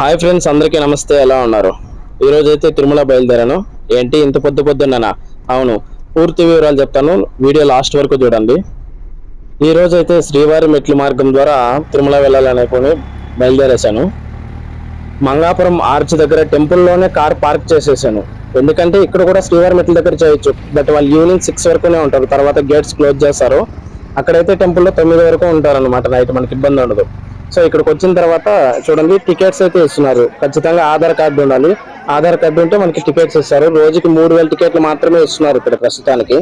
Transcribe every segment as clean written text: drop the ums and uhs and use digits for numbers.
Hi friends, అందరికీ నమస్తే. ఎలా ఉన్నారు? ఈరోజు అయితే తిరుమల బయలుదేరాను. ఏంటి ఇంత పొద్దున్నానా? అవును, పూర్తి వివరాలు చెప్తాను, వీడియో లాస్ట్ వరకు చూడండి. ఈరోజు అయితే శ్రీవారి మెట్ల మార్గం ద్వారా తిరుమల వెళ్ళాలనుకుని బయలుదేరేశాను. మంగాపురం ఆర్చ్ దగ్గర టెంపుల్లోనే కార్ పార్క్ చేసేసాను. ఎందుకంటే ఇక్కడ కూడా శ్రీవారి మెట్ల దగ్గర చేయొచ్చు, బట్ వాళ్ళు ఈవినింగ్ 6 వరకునే ఉంటారు, తర్వాత గేట్స్ క్లోజ్ చేస్తారు. అక్కడైతే టెంపుల్లో 9 వరకు ఉంటారు అనమాట, నైట్ మనకి ఇబ్బంది ఉండదు. సో ఇక్కడికి వచ్చిన తర్వాత చూడండి, టికెట్స్ అయితే ఇస్తున్నారు. ఖచ్చితంగా ఆధార్ కార్డు ఉండాలి. ఆధార్ కార్డు ఉంటే మనకి టికెట్స్ ఇస్తారు. రోజుకి 3000 టికెట్లు మాత్రమే ఇస్తున్నారు ఇక్కడ ప్రస్తుతానికి.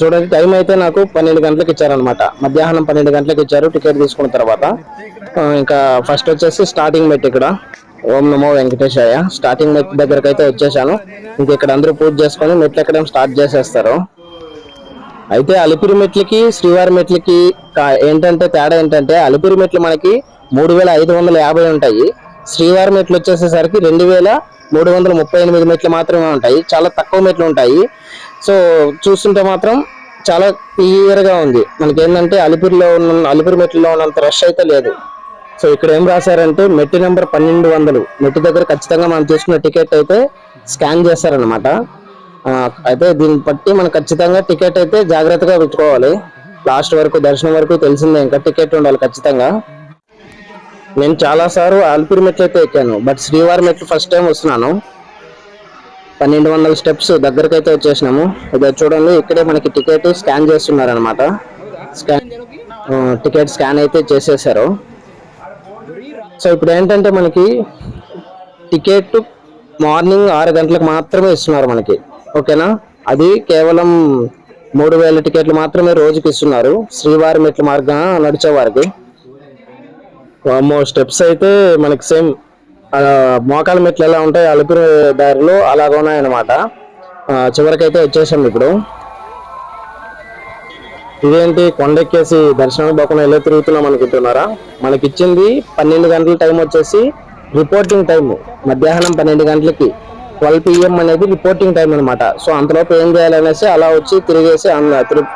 చూడండి, టైం అయితే నాకు 12 గంటలకు ఇచ్చారనమాట. మధ్యాహ్నం 12 గంటలకు ఇచ్చారు టికెట్ తీసుకున్న తర్వాత. ఇంకా ఫస్ట్ వచ్చేసి స్టార్టింగ్ మెట్ ఇక్కడ ఓం నమో వెంకటేశాయ స్టార్టింగ్ మెట్ దగ్గరకు అయితే వచ్చేసాను. ఇంక ఇక్కడ అందరూ పూజ చేసుకొని మెట్లు ఎక్కడం స్టార్ట్ చేసేస్తారు. అయితే అలిపిరి మెట్లకి శ్రీవారి మెట్లకి ఏంటంటే తేడా ఏంటంటే, అలిపిరి మెట్లు మనకి 3550 ఉంటాయి. శ్రీవారి మెట్లు వచ్చేసేసరికి 2338 మెట్లు మాత్రమే ఉంటాయి. చాలా తక్కువ మెట్లు ఉంటాయి. సో చూస్తుంటే మాత్రం చాలా క్లియర్ గా ఉంది. మనకి ఏంటంటే అలిపిరి మెట్లలో ఉన్నంత రష్ అయితే లేదు. సో ఇక్కడ ఏం రాశారంటే, మెట్టు నెంబర్ 1200 మెట్టు దగ్గర ఖచ్చితంగా మనం తీసుకున్న టికెట్ అయితే స్కాన్ చేస్తారనమాట. అయితే దీన్ని బట్టి మనం ఖచ్చితంగా టికెట్ అయితే జాగ్రత్తగా పెట్టుకోవాలి. లాస్ట్ వరకు దర్శనం వరకు తెలిసిందే, ఇంకా టికెట్ ఉండాలి ఖచ్చితంగా. నేను చాలా సార్లు అలిపిరి మెట్లు అయితే ఎక్కాను, బట్ శ్రీవారి మెట్లు ఫస్ట్ టైం వస్తున్నాను. 1200 స్టెప్స్ దగ్గరకు అయితే వచ్చేసినాము. ఇదే చూడండి, ఇక్కడే మనకి టికెట్ స్కాన్ చేస్తున్నారు అనమాట. టికెట్ స్కాన్ అయితే చేసేసారు. సో ఇప్పుడు ఏంటంటే మనకి టికెట్ మార్నింగ్ 6 గంటలకు మాత్రమే ఇస్తున్నారు మనకి, ఓకేనా. అది కేవలం 3000 టికెట్లు మాత్రమే రోజుకి ఇస్తున్నారు శ్రీవారి మెట్ల మార్గం నడిచే వారికి. స్టెప్స్ అయితే మనకి సేమ్ మోకాల మెట్లు ఎలా ఉంటాయి అలిపిరి దారిలో అలాగ ఉన్నాయన్నమాట. చివరికైతే వచ్చేసాం ఇప్పుడు. ఇదేంటి కొండెక్కేసి దర్శనం పోకుండా ఎలా తిరుగుతున్నాం అనుకుంటున్నారా? మనకి ఇచ్చింది 12 గంటల టైం వచ్చేసి రిపోర్టింగ్ టైం. మధ్యాహ్నం 12 గంటలకి 12 PM అనేది రిపోర్టింగ్ టైం అనమాట. సో అంతలోపు ఏం చేయాలనేసి అలా వచ్చి తిరిగేసి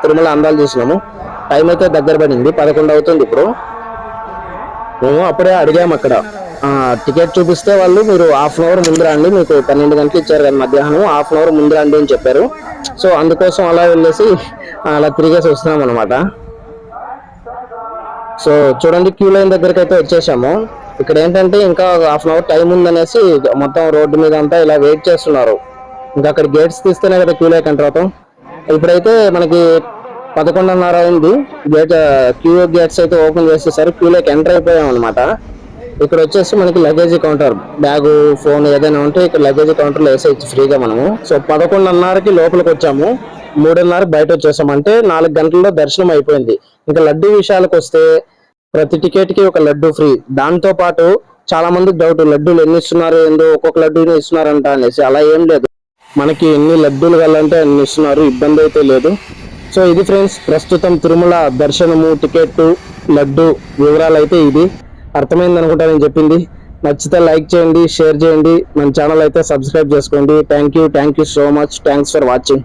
తిరుమల అందాలు చూసినాము. టైం అయితే దగ్గర పడింది, 11 అవుతుంది ఇప్పుడు. మేము అప్పుడే అడిగాము అక్కడ, టికెట్ చూపిస్తే వాళ్ళు మీరు ½ అవర్ ముందు రండి, మీకు 12 గంటలు ఇచ్చారు కదా మధ్యాహ్నం, ½ అవర్ ముందు రండి అని చెప్పారు. సో అందుకోసం అలా వెళ్ళేసి అలా తిరిగేసి వస్తున్నాం అనమాట. సో చూడండి, క్యూ లైన్ దగ్గరికి అయితే వచ్చేసాము. ఇక్కడ ఏంటంటే ఇంకా ½ అవర్ టైం ఉందనేసి మొత్తం రోడ్డు మీద అంతా ఇలా వెయిట్ చేస్తున్నారు. ఇంకా అక్కడ గేట్స్ తీస్తేనే కదా క్యూ లైక్ ఎంటర్ అవుతాం. ఇప్పుడైతే మనకి 11:30 అయింది. క్యూ గేట్స్ అయితే ఓపెన్ చేసేసారు. క్యూ లైక్ ఎంటర్ అయిపోయాం అనమాట. ఇక్కడ వచ్చేసి మనకి లగేజ్ కౌంటర్, బ్యాగు ఫోన్ ఏదైనా ఉంటే ఇక్కడ లగేజ్ కౌంటర్లో వేసేయచ్చు ఫ్రీగా మనము. సో 11:30కి లోపలికి వచ్చాము, 3:30 బయట వచ్చేసాం. అంటే 4 గంటల్లో దర్శనం అయిపోయింది. ఇంకా లడ్డు విషయాలకు వస్తే ప్రతి టికెట్ కి ఒక లడ్డు ఫ్రీ. దాంతో పాటు చాలా మందికి డౌట్, లడ్డూలు ఎన్ని ఇస్తున్నారు, ఏందో ఒక్కొక్క లడ్డూని ఇస్తున్నారంట అనేసి. అలా ఏం లేదు, మనకి ఎన్ని లడ్డూలు కావాలంటే అన్ని ఇస్తున్నారు, ఇబ్బంది అయితే లేదు. సో ఇది ఫ్రెండ్స్, ప్రస్తుతం తిరుమల దర్శనము, టికెట్, లడ్డు వివరాలు అయితే ఇది. అర్థమైంది అనుకుంటా నేను చెప్పింది. నచ్చితే లైక్ చేయండి, షేర్ చేయండి, మన ఛానల్ అయితే సబ్స్క్రైబ్ చేసుకోండి. Thank you so much. Thanks for watching.